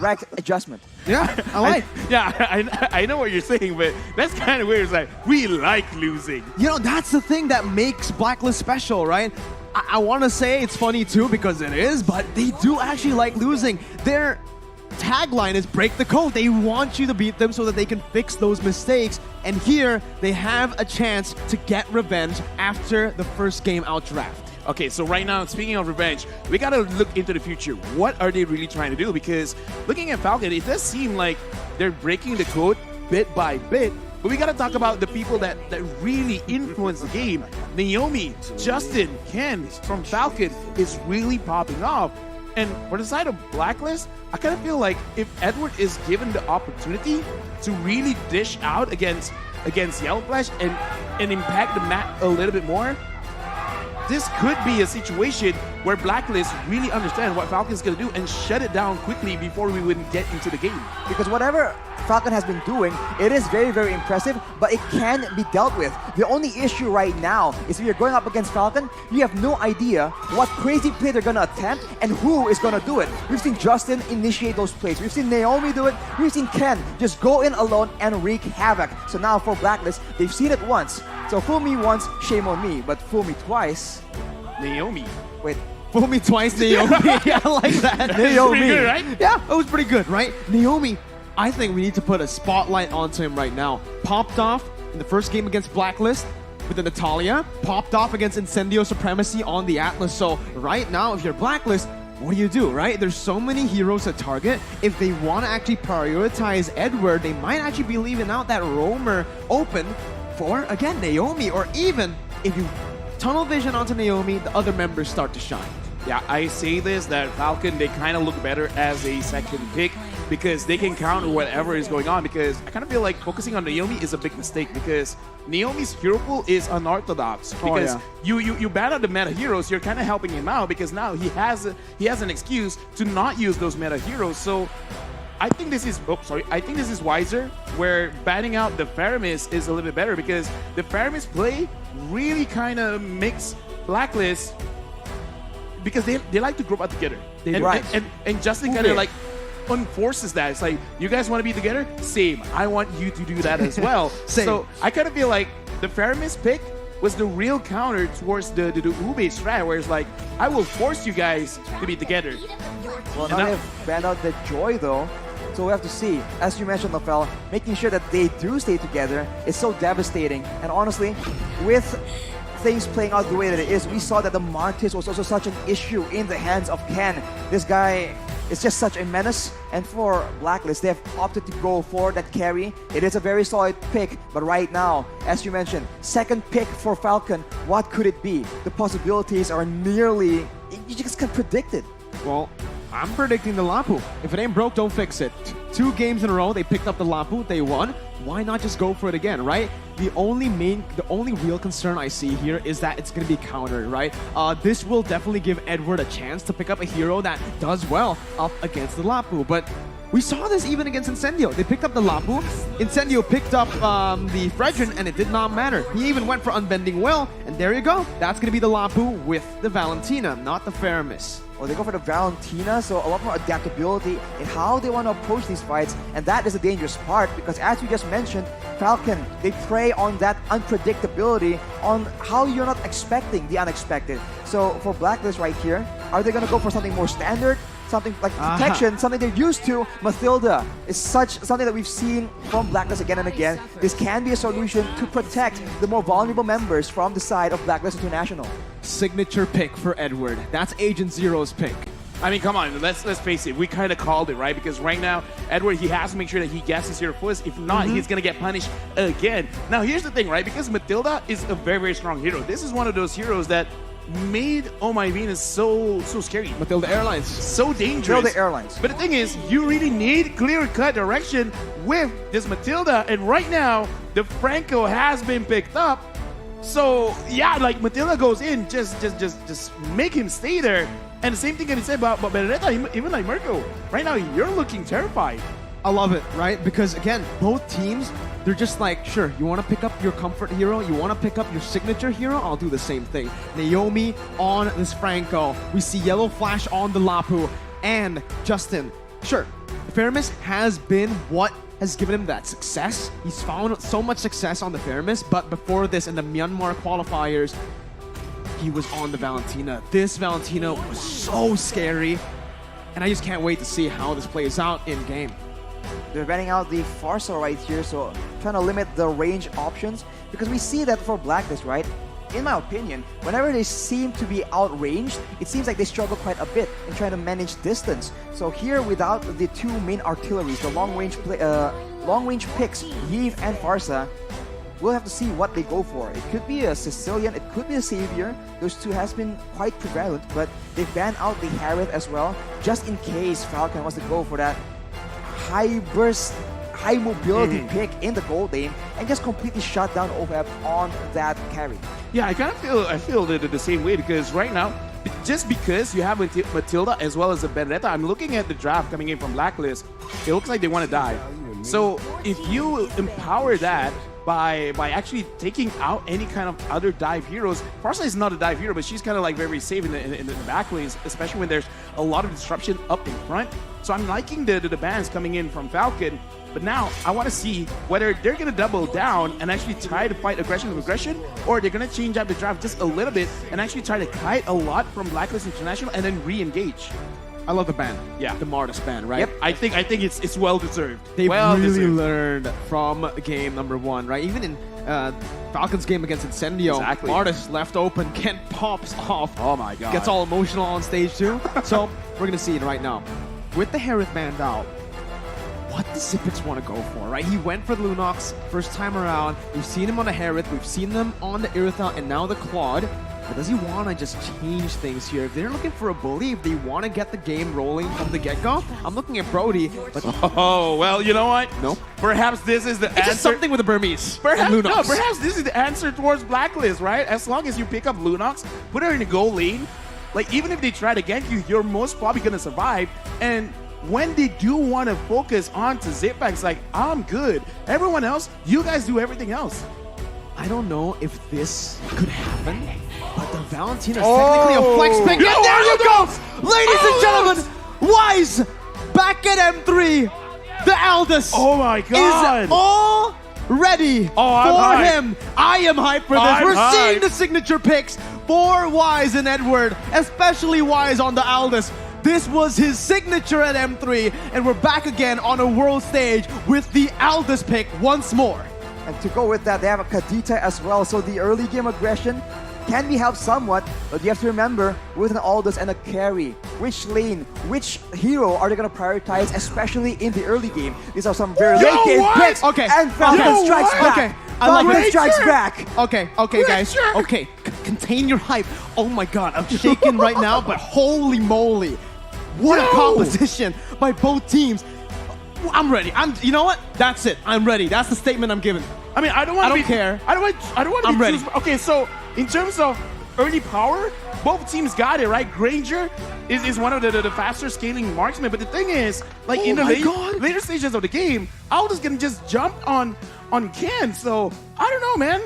correct adjustment. Yeah, I like. I know what you're saying, but that's kind of weird. It's like, we like losing. You know, that's the thing that makes Blacklist special, right? I want to say it's funny too because it is, but they do actually like losing. Their tagline is break the code. They want you to beat them so that they can fix those mistakes. And here, they have a chance to get revenge after the first game out draft. Okay, so right now, speaking of revenge, we gotta look into the future. What are they really trying to do? Because looking at Falcon, it does seem like they're breaking the code bit by bit. But we gotta talk about the people that really influence the game. Naomi, Justin, Ken from Falcon is really popping off. And for the side of Blacklist, I kind of feel like if Edward is given the opportunity to really dish out against Yellow Flash and impact the map a little bit more, this could be a situation where Blacklist really understand what Falcon's going to do and shut it down quickly before we would get into the game. Because whatever Falcon has been doing, it is very, very impressive, but it can be dealt with. The only issue right now is if you're going up against Falcon, you have no idea what crazy play they're going to attempt and who is going to do it. We've seen Justin initiate those plays. We've seen Naomi do it. We've seen Ken just go in alone and wreak havoc. So now for Blacklist, they've seen it once. So fool me once, shame on me. But fool me twice, Naomi. Wait. Fool me twice, Naomi. I like that. Naomi. Pretty good, right? Yeah, it was pretty good, right? Naomi, I think we need to put a spotlight onto him right now. Popped off in the first game against Blacklist with the Natalia. Popped off against Incendio Supremacy on the Atlas. So right now, if you're Blacklist, what do, right? There's so many heroes to target. If they want to actually prioritize Edward, they might actually be leaving out that roamer open for, again, Naomi. Or even if you tunnel vision onto Naomi, the other members start to shine. Yeah, I say this, that Falcon, they kind of look better as a second pick because they can counter whatever is going on, because I kind of feel like focusing on Naomi is a big mistake because Naomi's hero pool is unorthodox because you ban out the meta heroes, you're kind of helping him out because now he has an excuse to not use those meta heroes. So I think this is I think this is wiser, where banning out the Faramis is a little bit better because the Faramis play really kind of makes Blacklist, because they like to group up together. And Justin kind of like enforces that. It's like, you guys want to be together? Same. I want you to do that as well. So I kind of feel like the Faramis pick was the real counter towards the Ube strat, where it's like, I will force you guys to be together. Well, now they've banned out the Joy though. So we have to see, as you mentioned, Lafel, making sure that they do stay together is so devastating. And honestly, with things playing out the way that it is, we saw that the Martis was also such an issue in the hands of Ken. This guy is just such a menace. And for Blacklist, they have opted to go for that carry. It is a very solid pick, but right now, as you mentioned, second pick for Falcon, what could it be? The possibilities are nearly, you just can't predict it. Well, I'm predicting the Lapu. If it ain't broke, don't fix it. 2 games in a row, they picked up the Lapu, they won. Why not just go for it again, right? The only real concern I see here is that it's going to be countered, right? This will definitely give Edward a chance to pick up a hero that does well up against the Lapu. But we saw this even against Incendio. They picked up the Lapu. Incendio picked up the Fredrin, and it did not matter. He even went for Unbending Will, and there you go. That's going to be the Lapu with the Valentina, not the Faramis. Well, they go for the Valentina, so a lot more adaptability in how they want to approach these fights, and that is the dangerous part because, as you just mentioned, Falcon, they prey on that unpredictability, on how you're not expecting the unexpected. So for Blacklist right here, are they going to go for something more standard? Something like protection, something they're used to. Mathilda is something that we've seen from Blacklist again and again. This can be a solution to protect the more vulnerable members from the side of Blacklist International. Signature pick for Edward. That's Agent Zero's pick. I mean, come on, let's face it. We kind of called it, right? Because right now, Edward, he has to make sure that he gets his hero first. If not, he's going to get punished again. Now, here's the thing, right? Because Mathilda is a very, very strong hero. This is one of those heroes that made Oh My Venus so scary. Mathilda Airlines. So dangerous. Mathilda Airlines. But the thing is, you really need clear-cut direction with this Mathilda. And right now, the Franco has been picked up. So, yeah, like Mathilda goes in, just make him stay there. And the same thing can be said about Benedetta, even like Mirko. Right now, you're looking terrified. I love it, right? Because again, both teams, they're just like, sure, you want to pick up your comfort hero, you want to pick up your signature hero, I'll do the same thing. Naomi on this Franco. We see Yellow Flash on the Lapu. And Justin, sure, Fairness has been what has given him that success. He's found so much success on the Fairness, but before this in the Myanmar qualifiers, he was on the Valentina. This Valentina was so scary, and I just can't wait to see how this plays out in game. They're banning out the Farsa right here, so trying to limit the range options, because we see that for Blacklist, right? In my opinion, whenever they seem to be outranged, it seems like they struggle quite a bit in trying to manage distance. So here, without the two main artilleries, the long-range picks, Yves and Farsa, we'll have to see what they go for. It could be a Sicilian, it could be a Savior. Those two has been quite prevalent, but they banned out the Harith as well, just in case Falcon wants to go for that high burst, high mobility pick in the gold lane and just completely shut down OFAB on that carry. Yeah, I feel the same way, because right now, just because you have Matilda as well as the Benedetta, I'm looking at the draft coming in from Blacklist. It looks like they want to dive. So if you empower that by actually taking out any kind of other dive heroes, Farsa is not a dive hero, but she's kind of like very safe in the back lanes, especially when there's a lot of disruption up in front. So I'm liking the bans coming in from Falcon. But now I want to see whether they're going to double down and actually try to fight aggression with aggression, or they're going to change up the draft just a little bit and actually try to kite a lot from Blacklist International and then re-engage. I love the ban. Yeah. The Martis ban, right? Yep, I think it's well deserved. They've well really deserved. learned from game number 1, right? Even in Falcon's game against Incendio, Exactly. Martis left open, Kent pops off. Oh my god. Gets all emotional on stage too. So we're going to see it right now. With the Harith banned out, what does Zippix want to go for, right? He went for the Lunox first time around. We've seen him on the Harith, we've seen them on the Iritha, and now the Claude. But does he want to just change things here? If they're looking for a bully, if they want to get the game rolling from the get-go, I'm looking at Brody, but Oh, well, you know what? no. Perhaps this is the It's answer. just something with the Burmese. Perhaps, and no, Lunox. perhaps this is the answer towards Blacklist, right? As long as you pick up Lunox, put her in the goal lane, like even if they try to gank you, you're most probably going to survive. And when they do want to focus on to Zipax, like, I'm good. Everyone else, you guys do everything else. I don't know if this could happen, but the Valentina is technically a flex pick. No, And there you go! Ladies and Oh, gentlemen, Wise back at M3. The eldest Oh my god. is all ready Oh, I'm for hyped. him. I am hyped for this. I'm We're seeing hyped. the signature picks for Wise and Edward, especially Wise on the eldest. This was his signature at M3, and we're back again on a world stage with the eldest pick once more. And to go with that, they have a Kadita as well, so the early game aggression can be helped somewhat, but you have to remember, with an Aldous and a carry, which lane, which hero are they going to prioritize, especially in the early game? These are some very Yo, late game what? picks, Okay. and Falcon Yo, strikes what? back. Okay, I like Falcon it. strikes Sure. back. Okay, guys. Sure. Okay, contain your hype. Oh my god, I'm shaking right now, but holy moly. What a Yo. composition by both teams. I'm ready. You know what? That's it. I'm ready. That's the statement I'm giving. I mean, I don't want I to don't be care. I don't want to I'm be ready. Okay, so in terms of early power, both teams got it, right? Granger is one of the faster scaling marksmen, but the thing is, like in the Oh my God. later stages of the game, Aldous can just jump on Ken. So I don't know, man.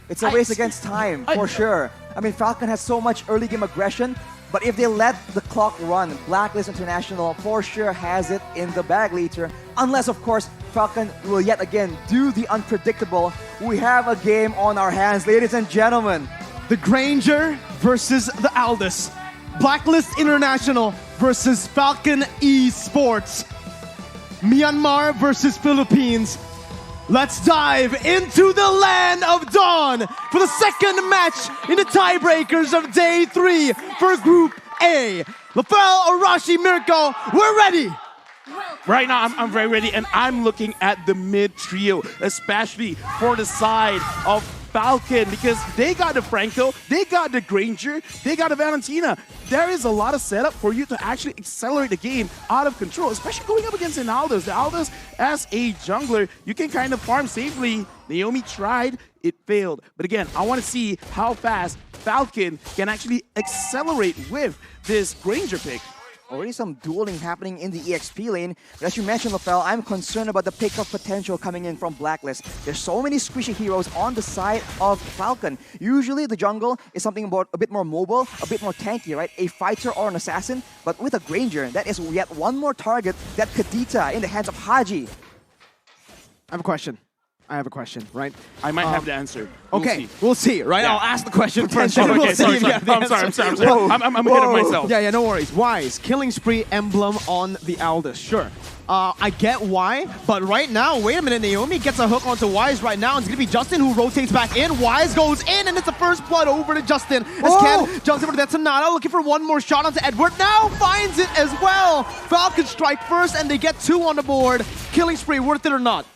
It's a race against time, for sure. I mean, Falcon has so much early game aggression, but if they let the clock run, Blacklist International for sure has it in the bag later. Unless, of course, Falcon will yet again do the unpredictable. We have a game on our hands, ladies and gentlemen. The Granger versus the Aldous. Blacklist International versus Falcon Esports. Myanmar versus Philippines. Let's dive into the land of dawn for the second match in the tiebreakers of day 3 for Group A. Lafel, Arashi, Mirko, we're ready. Right now, I'm very ready, and I'm looking at the mid trio, especially for the side of Falcon, because they got the Franco, they got the Granger, they got the Valentina. There is a lot of setup for you to actually accelerate the game out of control, especially going up against an Aldous. The Aldous, as a jungler, you can kind of farm safely. Naomi tried, it failed. But again, I want to see how fast Falcon can actually accelerate with this Granger pick. already some dueling happening in the EXP lane. But as you mentioned, Lafel, I'm concerned about the pick-up potential coming in from Blacklist. There's so many squishy heroes on the side of Falcon. Usually the jungle is something about a bit more mobile, a bit more tanky, right? A fighter or an assassin. But with a Granger, that is yet one more target that Kadita in the hands of Haji. I have a question. Right? I might have the answer. We'll see, right? Yeah. I'll ask the question first. Oh, and we'll okay, see sorry, if you have the I'm sorry. answer. I'm ahead of myself. Yeah, no worries. Wise, killing spree emblem on the Aldous. Sure. I get why, but right now, wait a minute, Naomi gets a hook onto Wise right now. It's going to be Justin who rotates back in. Wise goes in, and it's the first blood over to Justin. As Ken jumps over to that Sonata, looking for one more shot onto Edward. Now finds it as well. Falcon strike first, and they get 2 on the board. Killing spree, worth it or not?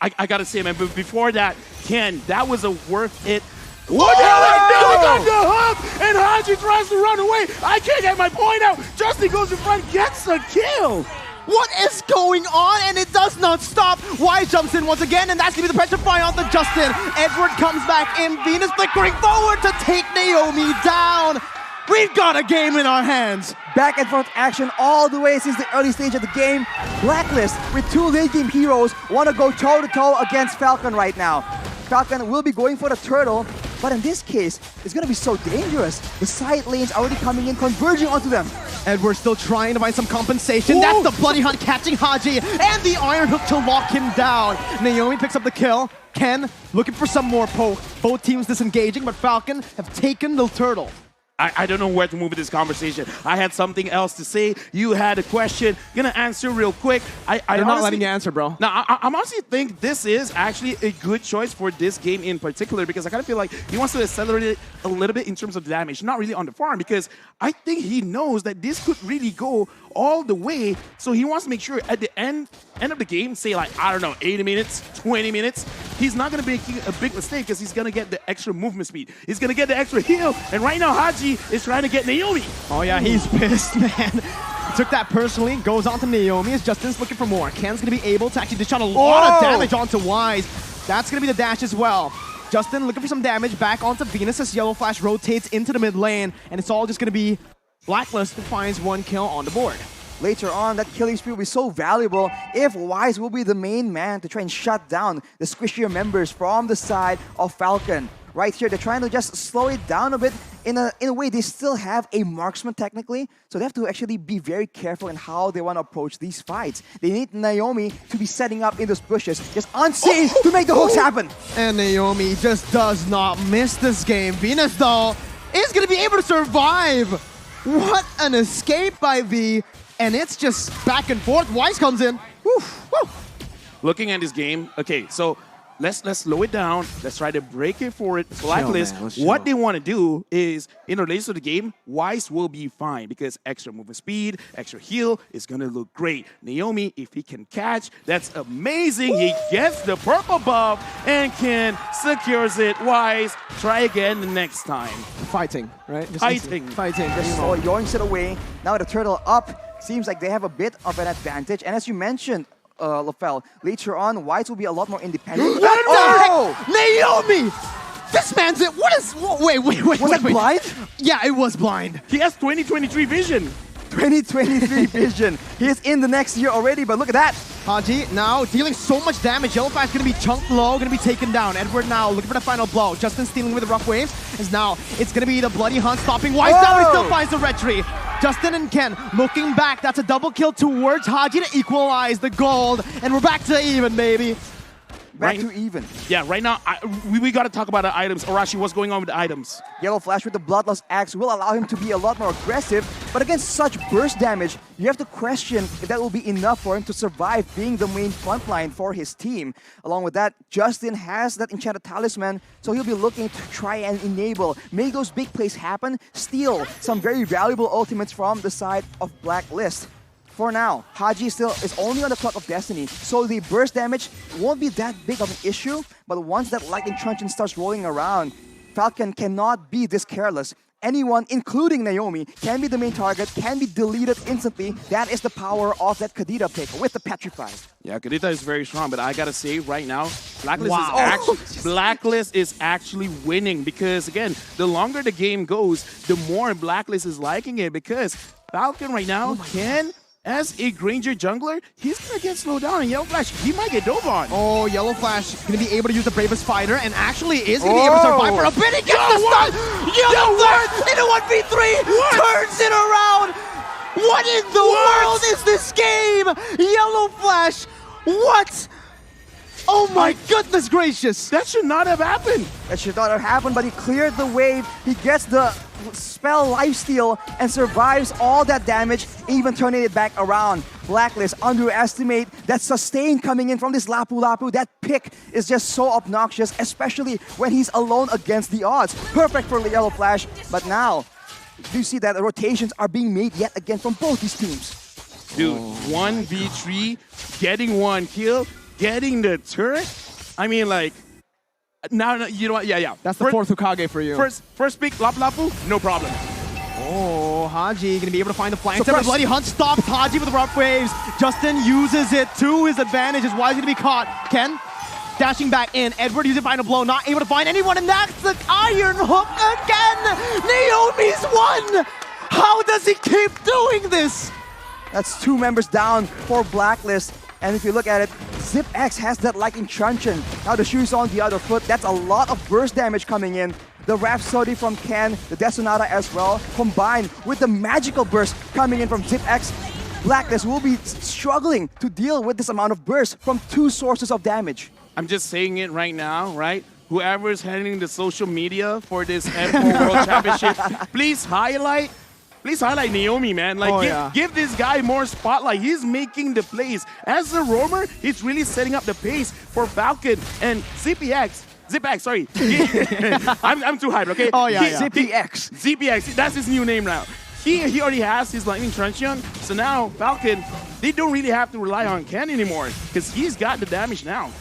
I gotta say, man, but before that, Ken, that was a worth it. What the hell are they doing on the hook? And Haji tries to run away. I can't get my point out. Justin goes in front, gets a kill. What is going on? And it does not stop. Wise jumps in once again, and that's going to be the pressure fire onto Justin. Edward comes back in. Venus flickering forward to take Naomi down. We've got a game in our hands. Back and forth action all the way since the early stage of the game. Blacklist with 2 late game heroes want to go toe-to-toe against Falcon right now. Falcon will be going for the turtle, but in this case, it's going to be so dangerous. The side lanes already coming in, converging onto them. Edward's still trying to find some compensation. Ooh. That's the Bloody Hunt catching Haji, and the Iron Hook to lock him down. Naomi picks up the kill. Ken looking for some more poke. Both teams disengaging, but Falcon have taken the turtle. I don't know where to move with this conversation. I had something else to say. You had a question. Gonna answer real quick. They're not letting you answer, bro. Now, I honestly think this is actually a good choice for this game in particular because I kind of feel like he wants to accelerate it a little bit in terms of damage. Not really on the farm because I think he knows that this could really go all the way. So he wants to make sure at the end of the game, say like, I don't know, 80 minutes, 20 minutes, he's not going to make a big mistake because he's going to get the extra movement speed. He's going to get the extra heal. And right now, Haji is trying to get Naomi. Oh yeah, he's pissed, man. He took that personally, goes on to Naomi as Justin's looking for more. Ken's going to be able to actually dish out a lot of damage onto Wise. That's going to be the dash as well. Justin looking for some damage back onto Venus as Yellow Flash rotates into the mid lane. And it's all just going to be Blacklist who finds 1 kill on the board. Later on, that killing spree will be so valuable if Wise will be the main man to try and shut down the squishier members from the side of Falcon. Right here, they're trying to just slow it down a bit. In a way, they still have a marksman technically, so they have to actually be very careful in how they want to approach these fights. They need Naomi to be setting up in those bushes, just unseen to make the hooks happen. And Naomi just does not miss this game. Venus, though, is going to be able to survive. What an escape by V. And it's just back and forth. Wise comes in. Woo, woo. Looking at this game, okay, so let's slow it down. Let's try to break it for it. Blacklist, what they want to do is, in relation to the game, Wise will be fine because extra movement speed, extra heal is going to look great. Naomi, if he can catch, that's amazing. He gets the purple buff and Ken secures it. Wise, try again the next time. Fighting, right? Just Fighting. Just yoinks it away. Now the turtle up. Seems like they have a bit of an advantage. And as you mentioned, Lafel, later on, Wise will be a lot more independent. What the heck? Naomi! This man's it. What is... Wait. Was that blind? Yeah, it was blind. He has 2023 vision. 2023 vision. He is in the next year already, but look at that. Haji now dealing so much damage. Yellow Flash going to be chunked low, going to be taken down. Edward now looking for the final blow. Justin stealing with the rough waves. As now it's going to be the Bloody Hunt stopping Wise down. He still finds the retry. Justin and Ken looking back. That's a double kill towards Haji to equalize the gold. And we're back to even, baby. Back to even. Yeah, right now, we got to talk about the items. Arashi, what's going on with the items? Yellow Flash with the Bloodlust Axe will allow him to be a lot more aggressive, but against such burst damage, you have to question if that will be enough for him to survive being the main frontline for his team. Along with that, Justin has that Enchanted Talisman, so he'll be looking to try and enable, make those big plays happen, steal some very valuable ultimates from the side of Blacklist. For now, Haji still is only on the clock of destiny, so the burst damage won't be that big of an issue, but once that lightning truncheon starts rolling around, Falcon cannot be this careless. Anyone, including Naomi, can be the main target, can be deleted instantly. That is the power of that Kadita pick with the Petrified. Yeah, Kadita is very strong, but I gotta say right now, Blacklist is actually winning because, again, the longer the game goes, the more Blacklist is liking it because Falcon right now can, as a Granger jungler, he's gonna get slowed down. And Yellow Flash, he might get dove on. Oh, Yellow Flash gonna be able to use the Bravest Fighter and actually is gonna be able to survive for a bit. He gets the stun! Yellow Flash in a 1v3 turns it around! What in the world is this game? Yellow Flash, what? Oh my goodness gracious! That should not have happened. That should not have happened, but he cleared the wave. He gets the spell lifesteal and survives all that damage, even turning it back around. Blacklist underestimate that sustain coming in from this Lapu Lapu. That pick is just so obnoxious, especially when he's alone against the odds. Perfect for Yellow Flash, but now, do you see that the rotations are being made yet again from both these teams? Dude, 1v3, getting one kill, getting the turret. I mean, like, now, you know what? Yeah. That's the fourth Hokage for you. First pick, Lapu Lapu, no problem. Oh, Haji gonna be able to find the flank. The Bloody Hunt stops Haji with the rough waves. Justin uses it to his advantage. Is why he's gonna be caught. Ken dashing back in. Edward using final blow, not able to find anyone, and that's the Iron Hook again. Naomi's won. How does he keep doing this? That's 2 members down for Blacklist. And if you look at it, ZipX has that Lightning Truncheon. Now the shoe's on the other foot. That's a lot of burst damage coming in. The Rhapsody from Ken, the Desonata as well, combined with the magical burst coming in from ZipX. Blacklist will be struggling to deal with this amount of burst from 2 sources of damage. I'm just saying it right now, right? Whoever's handling the social media for this F4 World Championship, please highlight Naomi, man. Like, give this guy more spotlight. He's making the plays. As a roamer, he's really setting up the pace for Falcon and ZipX, sorry. I'm too hyped, okay? Oh, yeah. ZipX, that's his new name now. He already has his Lightning Truncheon, so now Falcon, they don't really have to rely on Ken anymore, because he's got the damage now.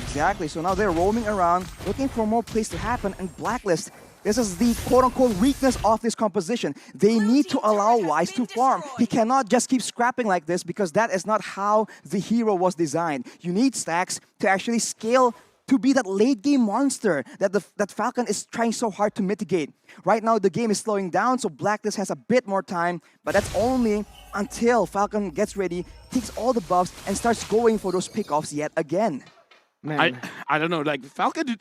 Exactly, so now they're roaming around, looking for more plays to happen, and Blacklist, this is the quote-unquote weakness of this composition. They need to allow Wise to farm. He cannot just keep scrapping like this, because that is not how the hero was designed. You need stacks to actually scale to be that late-game monster that Falcon is trying so hard to mitigate. Right now, the game is slowing down, so Blacklist has a bit more time, but that's only until Falcon gets ready, takes all the buffs, and starts going for those pickoffs yet again. Man. I don't know, like, Falcon...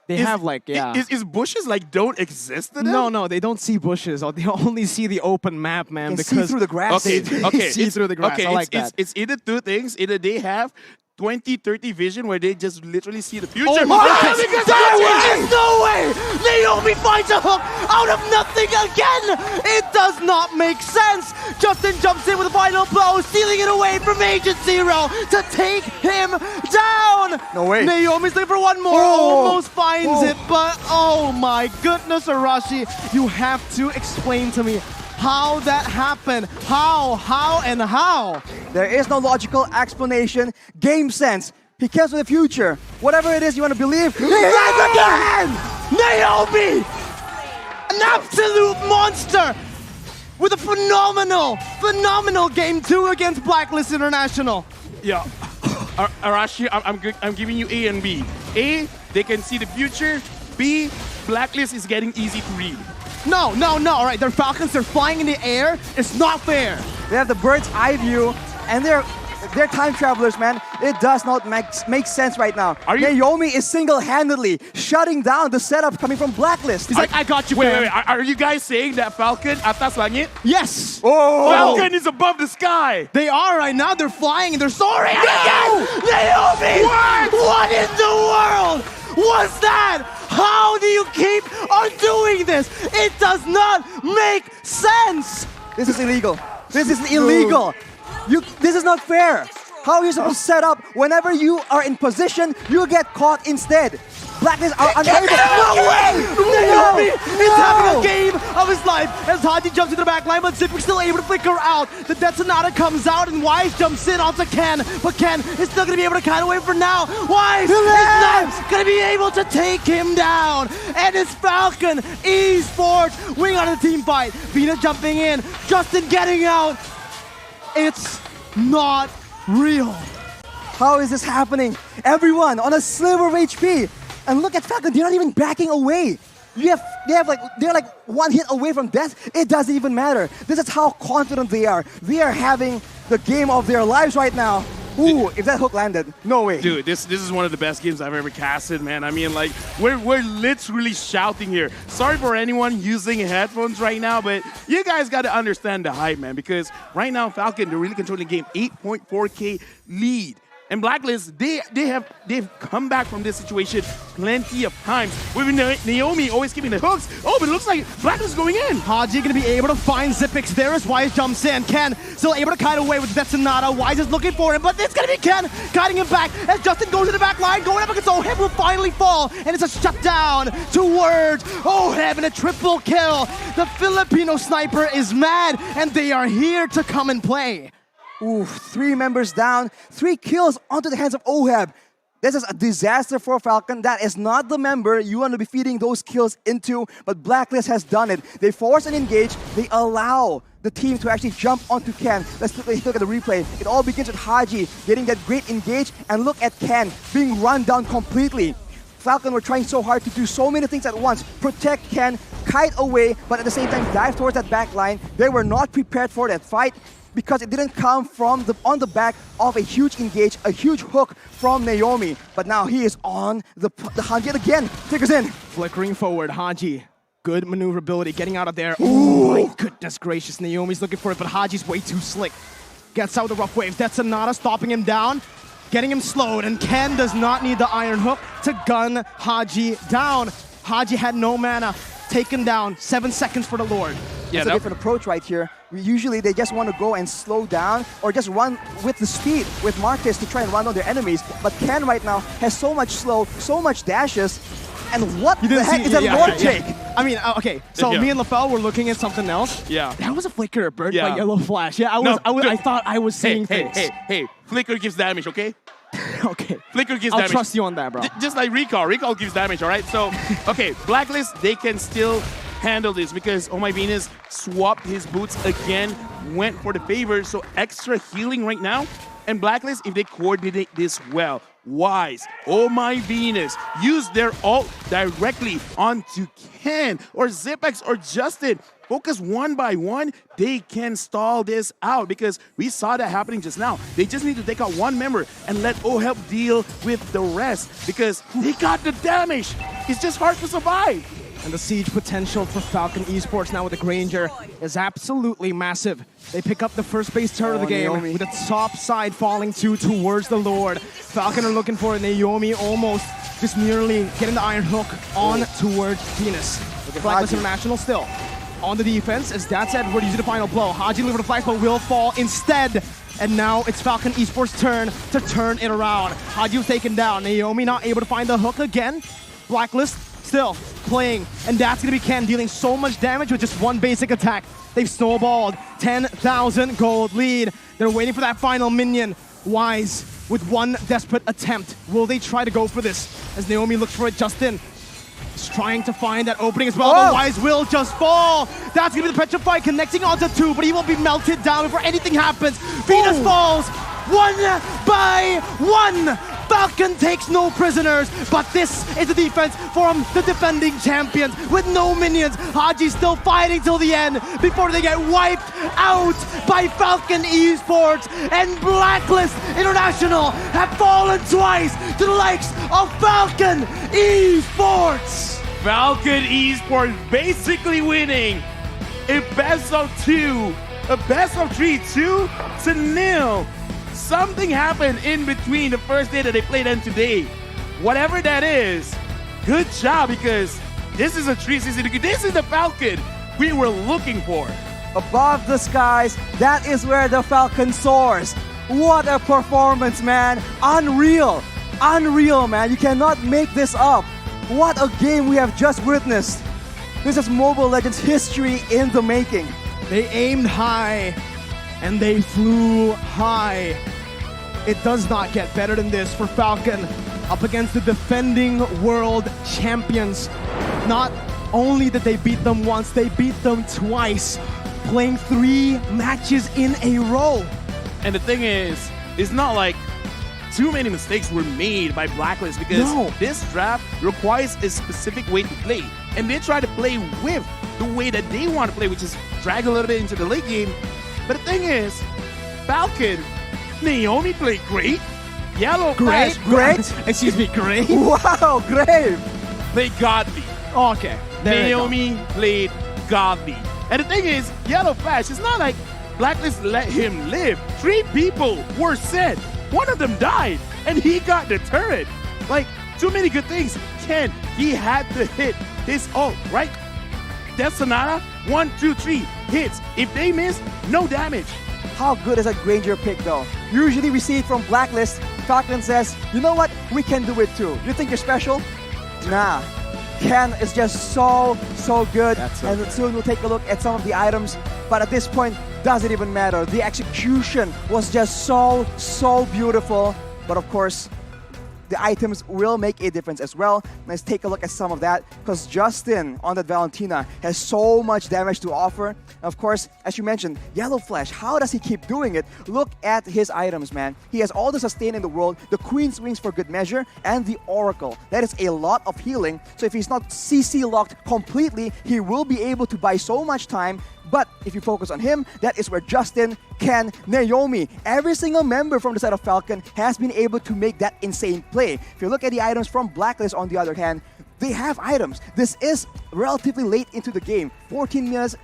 They have like, Is bushes like don't exist to them? No, they don't see bushes. Or they only see the open map, man. They because see through the grass. Okay, see through the grass. Okay, I like that. It's either 2 things. Either they have 20/30 vision where they just literally see the future. Oh my goodness! No way! Naomi finds a hook out of nothing again! It does not make sense! Justin jumps in with a final blow, stealing it away from Agent Zero to take him down! No way. Naomi's looking for one more, almost finds it, but oh my goodness, Arashi, you have to explain to me how that happened. How, and how? There is no logical explanation. Game sense. He cares for the future. Whatever it is you want to believe. He dies again! Naomi! An absolute monster! With a phenomenal game 2 against Blacklist International. Yeah. Arashi, I'm giving you A and B. A, they can see the future. B, Blacklist is getting easy to read. No, all right, they're Falcons, they're flying in the air. It's not fair. They have the bird's eye view, and they're time travelers, man. It does not make sense right now. Naomi is single-handedly shutting down the setup coming from Blacklist. He's like, I got you, Wait, are you guys saying that Falcon atas langit? Yes. Oh! Falcon is above the sky. They are right now, they're flying and they're soaring. No! Naomi! What in the world was that? How do you keep on doing this? It does not make sense. This is illegal. This is illegal. This is not fair. How are you supposed to set up whenever you are in position, you get caught instead? Blacklist are unable. No way! Naomi is having a game of his life as Haji jumps into the back line, but Zipper's still able to flicker out. The Desonata comes out and Wise jumps in onto Ken, but Ken is still going to be able to kind of wait for now. Wise is not going to be able to take him down. And it's Falcon Esports winning on a team fight. Vina jumping in, Justin getting out. It's not real. How is this happening? Everyone on a sliver of HP. And look at Falcon, they're not even backing away. they're like one hit away from death. It doesn't even matter. This is how confident they are. They are having the game of their lives right now. Ooh, if that hook landed, no way. Dude, this is one of the best games I've ever casted, man. I mean, like, we're literally shouting here. Sorry for anyone using headphones right now, but you guys got to understand the hype, man, because right now, Falcon, they're really controlling the game. 8.4K lead. And Blacklist, they've come back from this situation plenty of times. With Naomi always giving the hooks. Oh, but it looks like Blacklist is going in. Haji gonna be able to find Zipix there as Wise jumps in. Ken still able to kite away with Death Sonata. Wise is looking for him, but it's gonna be Ken kiting him back as Justin goes to the back line, going up against Oheb will finally fall, and it's a shutdown towards Oheb and a triple kill. The Filipino sniper is mad, and they are here to come and play. Ooh, 3 members down, 3 kills onto the hands of Oheb. This is a disaster for Falcon. That is not the member you want to be feeding those kills into, but Blacklist has done it. They force an engage, they allow the team to actually jump onto Ken. Let's look at the replay. It all begins with Haji getting that great engage, and look at Ken being run down completely. Falcon were trying so hard to do so many things at once. Protect Ken, kite away, but at the same time dive towards that back line. They were not prepared for that fight, because it didn't come from on the back of a huge engage, a huge hook from Naomi. But now he is on the hunt yet again. Figures in. Flickering forward, Haji. Good maneuverability, getting out of there. Oh my goodness gracious, Naomi's looking for it, but Haji's way too slick. Gets out the rough waves. That's Sonata stopping him down, getting him slowed, and Ken does not need the iron hook to gun Haji down. Haji had no mana. Taken down, 7 seconds for the Lord. Yeah, that's a different approach right here. Usually they just want to go and slow down or just run with the speed with Marcus to try and run on their enemies. But Ken right now has so much slow, so much dashes. And what the heck is that Lord take? I mean, okay, so me and LaFell were looking at something else. Yeah. That was a flicker burnt by Yellow Flash. Yeah, I thought I was seeing things. Hey, flicker gives damage, okay? Okay. Flicker gives I'll damage. trust you on that, bro. Just like Recall. Recall gives damage, all right? So, okay, Blacklist, they can still handle this because Oh My Venus swapped his boots again, went for the favor, so extra healing right now. And Blacklist, if they coordinate this well, Wise, Oh My Venus, use their ult directly onto Ken or Zipex or Justin. Focus one by one, they can stall this out because we saw that happening just now. They just need to take out one member and let Oheb deal with the rest because they got the damage. It's just hard to survive. And the siege potential for Falcon Esports now with the Granger is absolutely massive. They pick up the first base turret of the game with the top side falling towards the Lord. Falcon are looking for Naomi almost just nearly getting the iron hook on towards Venus. Blacklist International still on the defense as that's Edward using the final blow. Haji looking for the flash but will fall instead. And now it's Falcon Esports' turn to turn it around. Haji was taken down. Naomi not able to find the hook again. Blacklist still playing, and that's gonna be Ken dealing so much damage with just one basic attack. They've snowballed 10,000 gold lead. They're waiting for that final minion. Wise with one desperate attempt. Will they try to go for this? As Naomi looks for it, Justin is trying to find that opening as well, but Wise will just fall. That's gonna be the Petrify connecting onto 2, but he will be melted down before anything happens. Venus falls 1 by 1. Falcon takes no prisoners, but this is the defense from the defending champions with no minions. Haji still fighting till the end before they get wiped out by Falcon Esports, and Blacklist International have fallen twice to the likes of Falcon Esports. Falcon Esports basically winning a best of 2, a best of 3, 2-0. Something happened in between the first day that they played and today. Whatever that is, good job because this is a 360 degree. This is the Falcon we were looking for. Above the skies, that is where the Falcon soars. What a performance, man. Unreal. Unreal, man. You cannot make this up. What a game we have just witnessed. This is Mobile Legends history in the making. They aimed high and they flew high. It does not get better than this for Falcon up against the defending world champions. Not only did they beat them once, they beat them twice, playing 3 matches in a row. And the thing is, it's not like too many mistakes were made by Blacklist because this draft requires a specific way to play. and they try to play with the way that they want to play, which is drag a little bit into the late game. But the thing is, Falcon, Naomi played great. Yellow Flash, Great? Excuse me, great? Wow, great! played godly. Okay. There you go. Naomi played godly. And the thing is, Yellow Flash, it's not like Blacklist let him live. 3 people were sent. One of them died, and he got the turret. Like, too many good things. Ken, he had to hit his ult, right? Death Sonata, 1, 2, 3 hits. If they miss, no damage. How good is a Granger pick though? Usually we see it from Blacklist. Falcon says, you know what? We can do it too. You think you're special? Nah. Ken is just so good. That's so and good. soon we'll take a look at some of the items. But at this point, doesn't even matter. The execution was just so beautiful. But of course, the items will make a difference as well. Let's take a look at some of that, because Justin on that Valentina has so much damage to offer. Of course, as you mentioned, Yellow Flash, how does he keep doing it? Look at his items, man. He has all the sustain in the world, the Queen's Wings for good measure, and the Oracle. That is a lot of healing. So if he's not CC locked completely, he will be able to buy so much time. But if you focus on him, that is where Justin, Ken, Naomi, every single member from the side of Falcon has been able to make that insane play. If you look at the items from Blacklist, on the other hand, they have items. This is relatively late into the game. 14 minutes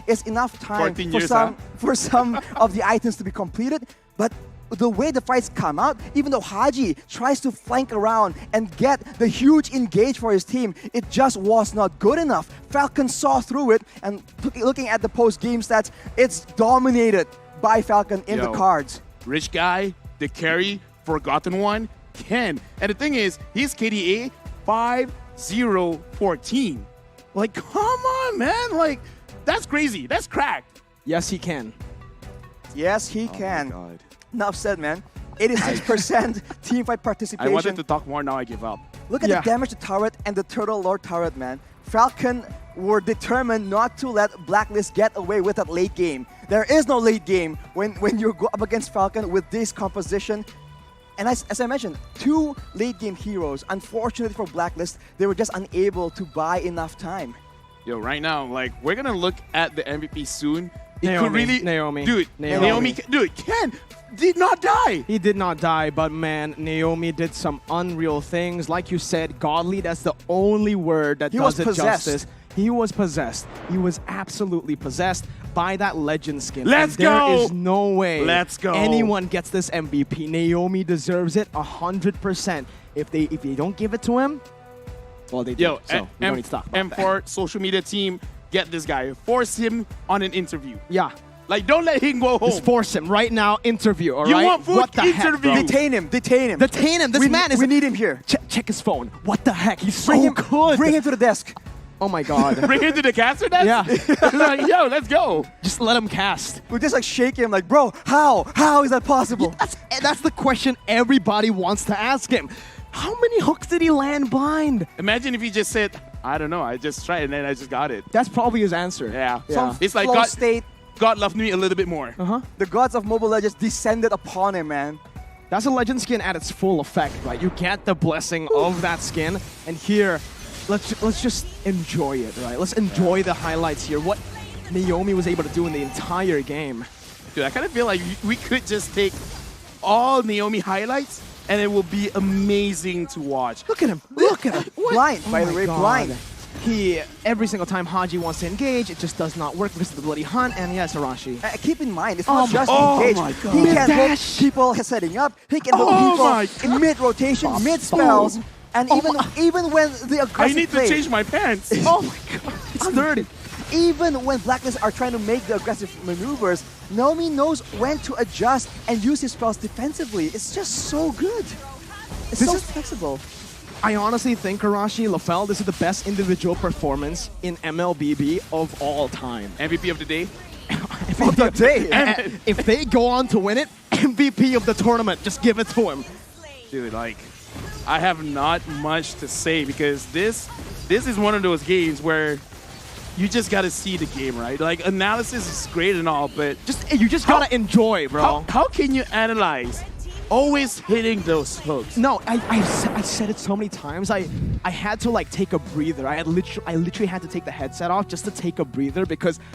is enough time 14 for years, for some of the items to be completed. But the way the fights come out, even though Haji tries to flank around and get the huge engage for his team, it just was not good enough. Falcon saw through it, and looking at the post-game stats, it's dominated by Falcon in the cards. Rich guy, the carry, forgotten one, Ken. And the thing is, his KDA 5-0-14. Like, come on, man. Like, that's crazy. That's cracked. Yes, he can. Yes, he can. Oh my God. Enough said, man. 86% teamfight participation. I wanted to talk more, now I give up. Look at the damage to turret and the Turtle Lord turret, man. Falcon were determined not to let Blacklist get away with that late game. There is no late game when you go up against Falcon with this composition. And as I mentioned, 2 late game heroes. Unfortunately for Blacklist, they were just unable to buy enough time. Yo, right now, like, we're gonna look at the MVP soon. It Naomi, could really, Naomi, dude, Naomi. dude, Ken did not die. He did not die, but man, Naomi did some unreal things. Like you said, godly, that's the only word that does it justice. He was possessed. He was absolutely possessed by that legend skin. Let's and there go. is no way Let's go. anyone gets this MVP. Naomi deserves it 100%. If they don't give it to him, well, they do. So we don't need to talk about that. M4 social media team, get this guy. Force him on an interview. Yeah. Like, don't let him go home. Just force him right now. Interview, all You right? want food? What the heck, Interview. bro? Detain him. Detain him. Detain him. This man is... We need him here. Check his phone. What the heck? He's so Bring him, good. Bring him to the desk. Oh my God. Bring him to the caster desk? Yeah. Like, yo, let's go. Just let him cast. We just like shake him like, bro, how? How is that possible? That's the question everybody wants to ask him. How many hooks did he land blind? Imagine if he just said, I don't know, I just tried and then I just got it. That's probably his answer. Yeah. Some It's like flow God, state. God loved me a little bit more. The gods of Mobile Legends descended upon him, man. That's a legend skin at its full effect, right? You get the blessing of that skin, and here, let's just enjoy it, right? Let's enjoy the highlights here. What Naomi was able to do in the entire game. Dude, I kind of feel like we could just take all Naomi highlights and it will be amazing to watch. Look at him. Look at him. Blind, by Oh the my way, God. blind. Every single time Haji wants to engage, it just does not work because of the bloody hunt, and yes, Arashi. Keep in mind, it's Oh not my- just oh engage. my God. He can hook Mid-dash. people setting up. He can hook Oh people my in mid-rotation, mid-spells. And even when the I aggressive need to play, change my pants. Oh my God. It's dirty. even when Blacklist are trying to make the aggressive maneuvers, Naomi knows when to adjust and use his spells defensively. It's just so good. It's This so is- flexible. I honestly think, Arashi, LaFell, this is the best individual performance in MLBB of all time. MVP of the day. Of the day. And if they go on to win it, MVP of the tournament, just give it to him. Dude, like, I have not much to say because this is one of those games where you just got to see the game, right? Like, analysis is great and all, but You just gotta enjoy, bro. how can you analyze always hitting those hooks. No, I said it so many times. I had to like take a breather. I literally had to take the headset off just to take a breather because